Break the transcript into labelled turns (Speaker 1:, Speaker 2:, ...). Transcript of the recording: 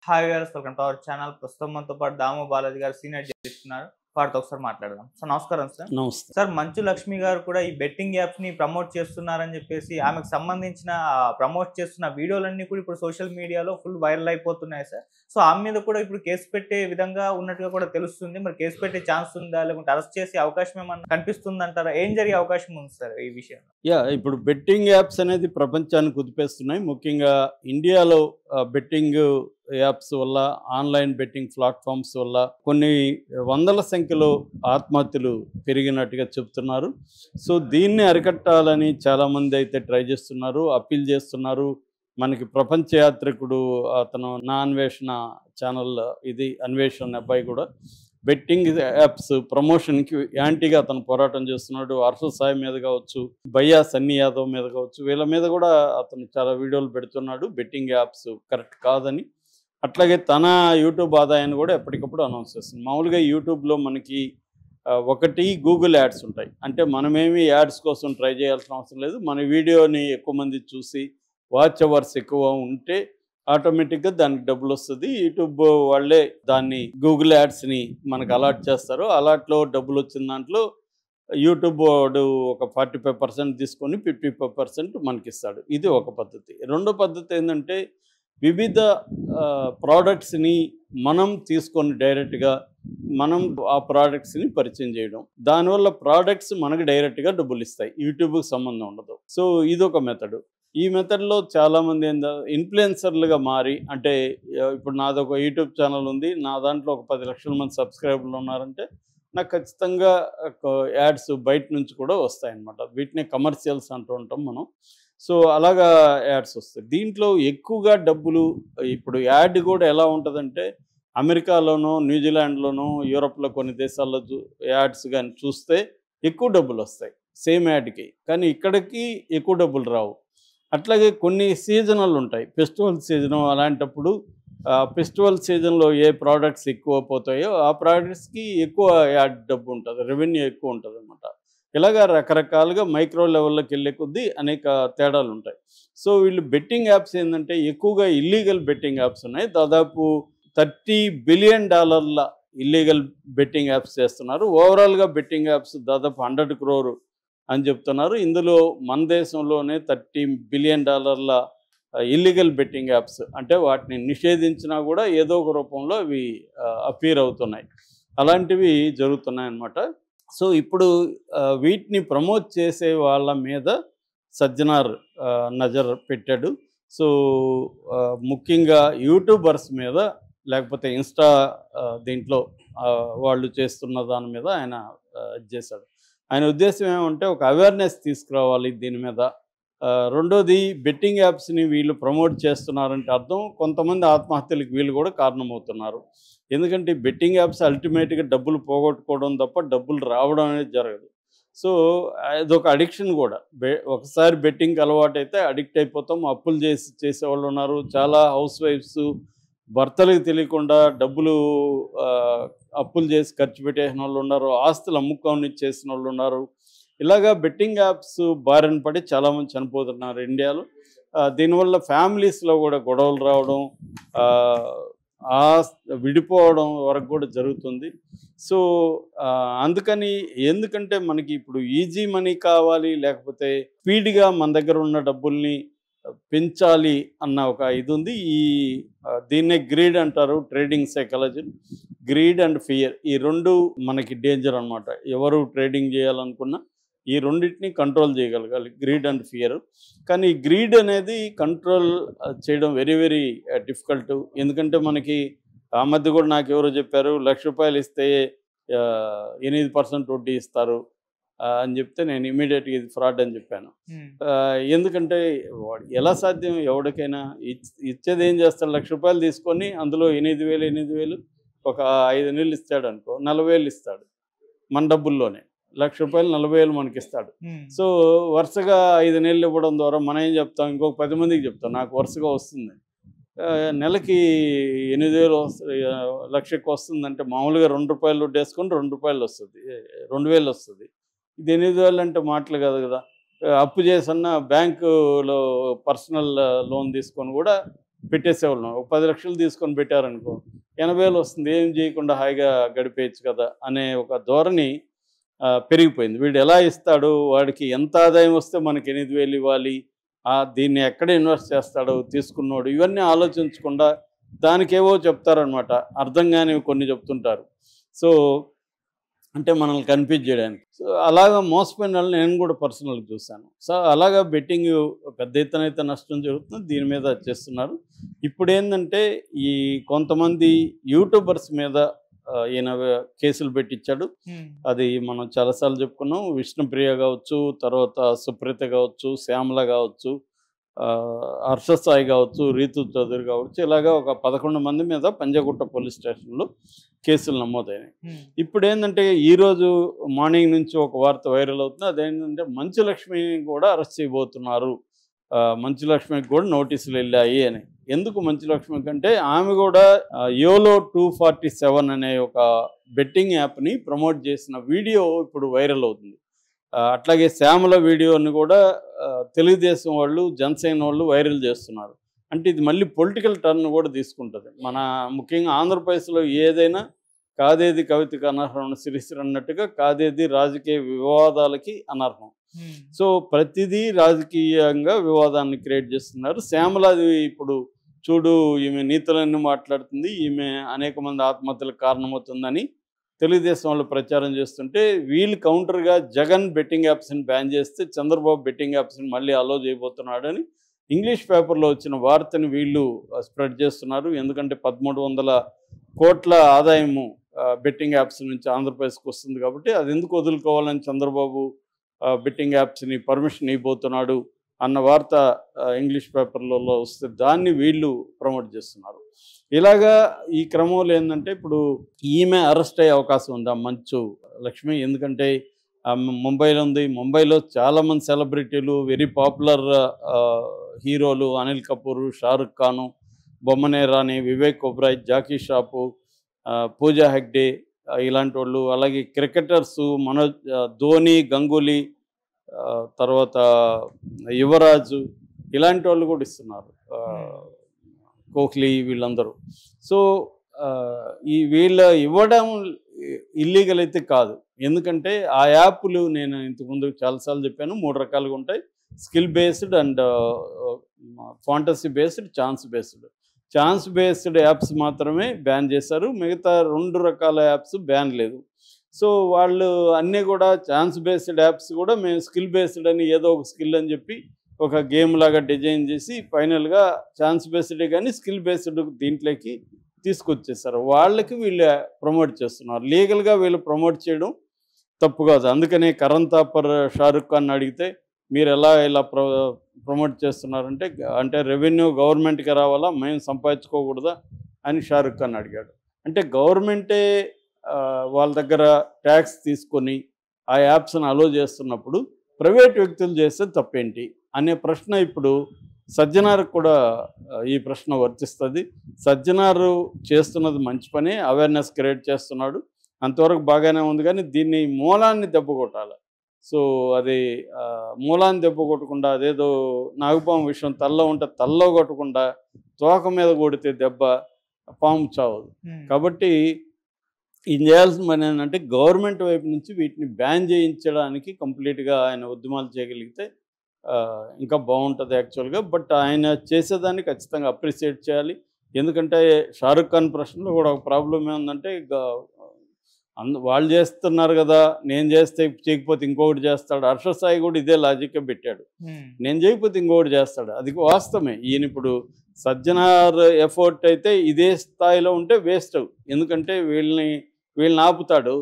Speaker 1: Hi గారు, welcome to our channel. ప్రస్తుతం మనతో పాటు దాము బాలాజీ గారు సీనియర్ జర్నలిస్ట్ ఉన్నారు. వారితో ఒకసారి మాట్లాడదాం. సార్ నమస్కారం సార్.
Speaker 2: నమస్తే.
Speaker 1: సార్ మంచు లక్ష్మి గారు కూడా ఈ బెట్టింగ్ యాప్స్ ని ప్రమోట్ చేస్తున్నారని చెప్పేసి ఆమెకు సంబంధించిన ప్రమోట్ చేస్తున్న వీడియోలన్నీ కూడా ఇప్పుడు సోషల్ మీడియాలో ఫుల్ వైరల్ అయిపోతున్నాయి సార్. సో ఆమె మీద కూడా ఇప్పుడు కేసు పెట్టే విధంగా ఉన్నట్టుగా కూడా తెలుస్తుంది. మరి కేసు పెట్టే ఛాన్స్ ఉందా, లేకుంటే అరెస్ట్ చేసే అవకాశం ఏమన్నా కనిపిస్తుంది అంటారా? ఏం జరిగే అవకాశం ఉంది సార్ ఈ విషయంలో?
Speaker 2: ఇప్పుడు బెట్టింగ్ యాప్స్ అనేది ప్రపంచాన్ని కుదిపేస్తున్నాయి. ముఖ్యంగా ఇండియాలో బెట్టింగ్ యాప్స్ వల్ల, ఆన్లైన్ బెట్టింగ్ ప్లాట్ఫామ్స్ వల్ల కొన్ని వందల సంఖ్యలో ఆత్మహత్యలు పెరిగినట్టుగా చెప్తున్నారు. సో దీన్ని అరికట్టాలని చాలామంది అయితే ట్రై చేస్తున్నారు, అప్పీల్ చేస్తున్నారు. మనకి ప్రపంచ యాత్రికుడు అతను నా అన్వేషణ ఛానల్, ఇది అన్వేషణ అబ్బాయి కూడా బెట్టింగ్ యాప్స్ ప్రమోషన్కి యాంటీగా అతను పోరాటం చేస్తున్నాడు. హర్ష సాయి మీద కావచ్చు, భయ్యా సన్నీ యాదవ్ మీద కావచ్చు, వీళ్ళ మీద కూడా అతను చాలా వీడియోలు పెడుతున్నాడు బెట్టింగ్ యాప్స్ కరెక్ట్ కాదని. అట్లాగే తన యూట్యూబ్ ఆదాయాన్ని కూడా ఎప్పటికప్పుడు అనౌన్స్ చేస్తుంది. మామూలుగా యూట్యూబ్లో మనకి ఒకటి గూగుల్ యాడ్స్ ఉంటాయి. అంటే మనమేమి యాడ్స్ కోసం ట్రై చేయాల్సిన అవసరం లేదు. మన వీడియోని ఎక్కువ మంది చూసి వాచ్ అవర్స్ ఎక్కువ ఉంటే ఆటోమేటిక్గా దానికి డబ్బులు వస్తుంది. యూట్యూబ్ వాళ్ళే దాన్ని గూగుల్ యాడ్స్ని మనకు అలాట్ చేస్తారు. అలాట్లో డబ్బులు వచ్చిన దాంట్లో యూట్యూబ్ వాడు ఒక 45% తీసుకొని 55% మనకి ఇస్తాడు. ఇది ఒక పద్ధతి. రెండో పద్ధతి ఏంటంటే వివిధ ప్రోడక్ట్స్ని మనం తీసుకొని డైరెక్ట్గా మనం ఆ ప్రోడక్ట్స్ని పరిచయం చేయడం. దానివల్ల ప్రోడక్ట్స్ మనకు డైరెక్ట్గా డబ్బులు ఇస్తాయి, యూట్యూబ్కి సంబంధం ఉండదు. సో ఇదొక మెథడు. ఈ మెథడ్లో చాలామంది ఇన్ఫ్లుయెన్సర్లుగా మారి, అంటే ఇప్పుడు నాది ఒక యూట్యూబ్ ఛానల్ ఉంది, నా దాంట్లో ఒక 10 లక్షల మంది సబ్స్క్రైబర్లు ఉన్నారంటే నాకు ఖచ్చితంగా యాడ్స్ బయట నుంచి కూడా వస్తాయన్నమాట. వీటిని కమర్షియల్స్ అంటూ ఉంటాం మనం. సో అలాగా యాడ్స్ వస్తాయి. దీంట్లో ఎక్కువగా డబ్బులు, ఇప్పుడు యాడ్ కూడా ఎలా ఉంటుందంటే అమెరికాలోనో, న్యూజిలాండ్లోనో, యూరోప్లో కొన్ని దేశాల్లో యాడ్స్ కానీ చూస్తే ఎక్కువ డబ్బులు వస్తాయి సేమ్ యాడ్కి. కానీ ఇక్కడికి ఎక్కువ డబ్బులు రావు. అట్లాగే కొన్ని సీజనల్ ఉంటాయి, ఫెస్టివల్ సీజను. అలాంటప్పుడు ఫెస్టివల్ సీజన్లో ఏ ప్రోడక్ట్స్ ఎక్కువ పోతాయో ఆ ప్రోడక్ట్స్కి ఎక్కువ యాడ్ డబ్బు ఉంటుంది, రెవెన్యూ ఎక్కువ ఉంటుంది అన్నమాట. ఇలాగా రకరకాలుగా మైక్రో లెవెల్లోకి వెళ్ళే కొద్దీ అనేక తేడాలు ఉంటాయి. సో వీళ్ళు బెట్టింగ్ యాప్స్ ఏంటంటే ఎక్కువగా ఇల్లీగల్ బెట్టింగ్ యాప్స్ ఉన్నాయి. దాదాపు $30 బిలియన్ ఇల్లీగల్ బెట్టింగ్ యాప్స్ చేస్తున్నారు. ఓవరాల్గా బెట్టింగ్ యాప్స్ దాదాపు 100 crore అని చెప్తున్నారు. ఇందులో మన దేశంలోనే $30 బిలియన్ ఇల్లీగల్ బెట్టింగ్ యాప్స్, అంటే వాటిని నిషేధించినా కూడా ఏదో ఒక రూపంలో అవి అపీర్ అవుతున్నాయి. అలాంటివి జరుగుతున్నాయి అన్నమాట. సో ఇప్పుడు వీటిని ప్రమోట్ చేసే వాళ్ళ మీద సజ్జనార్ నజర్ పెట్టాడు. సో ముఖ్యంగా యూట్యూబర్స్ మీద, లేకపోతే ఇన్స్టా దీంట్లో వాళ్ళు చేస్తున్న దాని మీద ఆయన చేశాడు. ఆయన ఉద్దేశం ఏమంటే ఒక అవేర్నెస్ తీసుకురావాలి దీని మీద. రెండోది, బెట్టింగ్ యాప్స్ని వీళ్ళు ప్రమోట్ చేస్తున్నారంటే అర్థం కొంతమంది ఆత్మహత్యలకు వీళ్ళు కూడా కారణమవుతున్నారు. ఎందుకంటే బెట్టింగ్ యాప్స్ అల్టిమేట్గా డబ్బులు పోగొట్టుకోవడం తప్ప డబ్బులు రావడం అనేది జరగదు. సో అదొక అడిక్షన్ కూడా. ఒకసారి బెట్టింగ్కి అలవాటు అయితే అడిక్ట్ అయిపోతాం. అప్పులు చేసేవాళ్ళు ఉన్నారు. చాలా హౌస్ వైఫ్స్ భర్తలకు తెలియకుండా డబ్బులు అప్పులు చేసి ఖర్చు పెట్టేసిన వాళ్ళు ఉన్నారు. ఆస్తులు అమ్ముకొని చేసిన వాళ్ళు ఉన్నారు. ఇలాగా బెట్టింగ్ యాప్స్ బారిన పడి చాలామంది చనిపోతున్నారు ఇండియాలో. దీనివల్ల ఫ్యామిలీస్లో కూడా గొడవలు రావడం, విడిపోవడం వరకు కూడా జరుగుతుంది. సో అందుకని, ఎందుకంటే మనకి ఇప్పుడు ఈజీ మనీ కావాలి, లేకపోతే స్పీడ్గా మన దగ్గర ఉన్న డబ్బుల్ని పెంచాలి అన్న ఒక ఇది ఉంది. దీన్నే గ్రీడ్ అంటారు, trading psychology. Greed and fear, ఈ రెండు మనకి డేంజర్ అనమాట. ఎవరు ట్రేడింగ్ చేయాలనుకున్నా ఈ రెండింటిని కంట్రోల్ చేయగలగాలి, గ్రీడ్ అండ్ ఫియర్. కానీ ఈ గ్రీడ్ అనేది కంట్రోల్ చేయడం వెరీ వెరీ డిఫికల్ట్. ఎందుకంటే మనకి ఆ మధ్య కూడా నాకు ఎవరో చెప్పారు, ₹1,00,000 ఇస్తే 8% వడ్డీ ఇస్తారు అని చెప్తే నేను ఇమీడియట్గా ఇది ఫ్రాడ్ అని చెప్పాను. ఎందుకంటే ఎలా సాధ్యం? ఎవరికైనా ఇచ్చేది ఏం చేస్తాడు? ₹1,00,000 తీసుకొని అందులో 8,000 ఒక 5 నెలలు ఇస్తాడు అనుకో, 40,000 ఇస్తాడు మన డబ్బుల్లోనే. ₹1,00,000 40,000 మనకి ఇస్తాడు. సో వరుసగా 5 నెలలు ఇవ్వడం ద్వారా మనం ఏం చెప్తాం? ఇంకొక 10 మందికి చెప్తాం నాకు వరుసగా వస్తుంది. నెలకి 8,000 వస్తుంది, లక్షకి వస్తుందంటే మామూలుగా ₹2 వడ్డేసుకొని ₹2 వస్తుంది, 2,000 వస్తుంది. ఇది 8,000 అంటే మాటలు కాదు కదా. అప్పు చేసన్నా బ్యాంకులో పర్సనల్ లోన్ తీసుకొని కూడా పెట్టేసేవాళ్ళం. ఒక 10 లక్షలు తీసుకొని పెట్టారనుకో 80,000 వస్తుంది, ఏం చేయకుండా హాయిగా గడిపేయచ్చు కదా అనే ఒక ధోరణి పెరిగిపోయింది. వీడు ఎలా ఇస్తాడు, వాడికి ఎంత ఆదాయం వస్తే మనకి 8,000 ఇవ్వాలి, దీన్ని ఎక్కడ ఇన్వెస్ట్ చేస్తాడో తీసుకున్నోడు, ఇవన్నీ ఆలోచించకుండా దానికేవో చెప్తారనమాట. అర్థం కానివి కొన్ని చెప్తుంటారు. సో అంటే మనల్ని కన్ఫ్యూజ్ చేయడానికి. సో అలాగా మోసపోయిన వాళ్ళని నేను కూడా పర్సనల్గా చూశాను. సో అలాగా బెట్టింగ్ పెద్ద ఎత్తున అయితే నష్టం జరుగుతుంది, దీని మీద చేస్తున్నారు. ఇప్పుడు ఏంటంటే ఈ కొంతమంది యూట్యూబర్స్ మీద ఈయన కేసులు పెట్టించాడు. అది మనం చాలాసార్లు చెప్పుకున్నాం. విష్ణుప్రియ కావచ్చు, తర్వాత సుప్రీత కావచ్చు, శ్యామల కావచ్చు, హర్ష సాయి కావచ్చు, రీతు చౌదరి కావచ్చు, ఇలాగా ఒక 11 మంది మీద పంజాగుట్ట పోలీస్ స్టేషన్లో కేసులు నమోదైనాయి. ఇప్పుడు ఏంటంటే ఈరోజు మార్నింగ్ నుంచి ఒక వార్త వైరల్ అవుతుంది. అదేంటంటే మంచులక్ష్మిని కూడా అరెస్ట్ చేయబోతున్నారు, మంచులక్ష్మికి కూడా నోటీసులు వెళ్ళాయి అని. ఎందుకు మంచులక్ష్మి కంటే ఆమె కూడా యోలో 247 అనే ఒక బెట్టింగ్ యాప్ని ప్రమోట్ చేసిన వీడియో ఇప్పుడు వైరల్ అవుతుంది. అట్లాగే శ్యామల వీడియోని కూడా తెలుగుదేశం వాళ్ళు, జనసేన వాళ్ళు వైరల్ చేస్తున్నారు. అంటే ఇది మళ్ళీ పొలిటికల్ టర్న్ కూడా తీసుకుంటుంది. మన ముఖ్యంగా ఆంధ్రప్రదేశ్లో ఏదైనా కాదేది కవితకు అనర్హం, సిరిసిరి అన్నట్టుగా కాదేది రాజకీయ వివాదాలకి అనర్హం. సో ప్రతిదీ రాజకీయంగా వివాదాన్ని క్రియేట్ చేస్తున్నారు. శ్యామలది ఇప్పుడు చూడు, ఈమె నీతులన్నీ మాట్లాడుతుంది, ఈమె అనేక మంది ఆత్మహత్యలకు కారణమవుతుందని తెలుగుదేశం వాళ్ళు ప్రచారం చేస్తుంటే, వీళ్ళు కౌంటర్గా జగన్ బెట్టింగ్ యాప్స్ని బ్యాన్ చేస్తే చంద్రబాబు బెట్టింగ్ యాప్స్ని మళ్ళీ అలో చేయబోతున్నాడని ఇంగ్లీష్ పేపర్లో వచ్చిన వార్తని వీళ్ళు స్ప్రెడ్ చేస్తున్నారు. ఎందుకంటే 1,300 కోట్ల ఆదాయము బెట్టింగ్ యాప్స్ నుంచి ఆంధ్రప్రదేశ్కి వస్తుంది కాబట్టి అది ఎందుకు వదులుకోవాలని చంద్రబాబు బెట్టింగ్ యాప్స్ని పర్మిషన్ ఇవ్వబోతున్నాడు అన్న వార్త ఇంగ్లీష్ పేపర్లలో వస్తే దాన్ని వీళ్ళు ప్రమోట్ చేస్తున్నారు. ఇలాగా ఈ క్రమంలో ఏంటంటే ఇప్పుడు ఈమె అరెస్ట్ అయ్యే అవకాశం ఉంది, ఆ మంచు లక్ష్మి. ఎందుకంటే ముంబైలో ఉంది. ముంబైలో చాలామంది సెలబ్రిటీలు, వెరీ పాపులర్ హీరోలు, అనిల్ కపూర్, షారుఖ్ ఖాను, బొమ్మనే రాణి, వివేక్ ఒబ్రాయ్, జాకీ షాపు, పూజా హెగ్డే ఇలాంటి వాళ్ళు, అలాగే క్రికెటర్సు ధోని, గంగూలీ, తర్వాత యువరాజు ఇలాంటి వాళ్ళు కూడా ఇస్తున్నారు, కోహ్లీ, వీళ్ళందరూ. సో వీళ్ళ ఇవ్వడం ఇల్లీగల్ అయితే కాదు. ఎందుకంటే ఆ యాప్లు నేను ఇంతకుముందు చాలాసార్లు చెప్పాను, 3 రకాలుగా ఉంటాయి. Skill based and fantasy based, chance based apps మాత్రమే బ్యాన్ చేశారు. మిగతా 2 రకాల యాప్స్ బ్యాన్ లేదు. సో వాళ్ళు అన్నీ కూడా ఛాన్స్ బేస్డ్ యాప్స్ కూడా మేము స్కిల్ బేస్డ్ అని ఏదో ఒక స్కిల్ అని చెప్పి ఒక గేమ్ లాగా డిజైన్ చేసి ఫైనల్గా ఛాన్స్ బేస్డే కానీ స్కిల్ బేస్డ్ దీంట్లోకి తీసుకొచ్చేసారు. వాళ్ళకి వీళ్ళు ప్రమోట్ చేస్తున్నారు. లీగల్గా వీళ్ళు ప్రమోట్ చేయడం తప్పు కాదు. అందుకనే కరణ్ థాపర్ షారుఖ్ ఖాన్ అడిగితే మీరు ఇలా ప్రమోట్ చేస్తున్నారంటే, అంటే రెవెన్యూ గవర్నమెంట్కి రావాలా, మేము సంపాదించుకోకూడదా అని షారుఖ్ ఖాన్ అడిగాడు. అంటే గవర్నమెంటే వాళ్ళ దగ్గర ట్యాక్స్ తీసుకొని ఆ యాప్స్ని అలో చేస్తున్నప్పుడు ప్రైవేట్ వ్యక్తులు చేస్తే తప్పేంటి అనే ప్రశ్న ఇప్పుడు సజ్జనార్కు కూడా ఈ ప్రశ్న వర్తిస్తుంది. సజ్జనారు చేస్తున్నది మంచి పని, అవేర్నెస్ క్రియేట్ చేస్తున్నాడు, అంతవరకు బాగానే ఉంది. కానీ దీన్ని మూలాన్ని దెబ్బ కొట్టాలి. సో అది మూలాన్ని దెబ్బ కొట్టకుండా అదేదో నాగుపాము విషయం తల్లో ఉంటే తల్లో కొట్టకుండా తోక మీద కొడితే దెబ్బ పాము చావదు. కాబట్టి ఇది చేయాల్సిన పని ఏంటంటే గవర్నమెంట్ వైపు నుంచి వీటిని బ్యాన్ చేయించడానికి కంప్లీట్గా ఆయన ఉద్యమాలు చేయగలిగితే ఇంకా బాగుంటుంది యాక్చువల్గా. బట్ ఆయన చేసేదాన్ని ఖచ్చితంగా అప్రిషియేట్ చేయాలి. ఎందుకంటే షారుఖ్ ఖాన్ ప్రశ్నలో కూడా ఒక ప్రాబ్లం ఏముందంటే, వాళ్ళు చేస్తున్నారు కదా, నేను చేస్తే చేయకపోతే ఇంకొకటి చేస్తాడు. హర్ష సాయి కూడా ఇదే లాజిక్గా పెట్టాడు, నేను చేయకపోతే ఇంకొకటి చేస్తాడు. అది వాస్తవమే. ఈయన ఇప్పుడు సజ్జనార్ ఎఫర్ట్ అయితే ఇదే స్థాయిలో ఉంటే వేస్ట్. ఎందుకంటే వీళ్ళని ఆపుతాడు,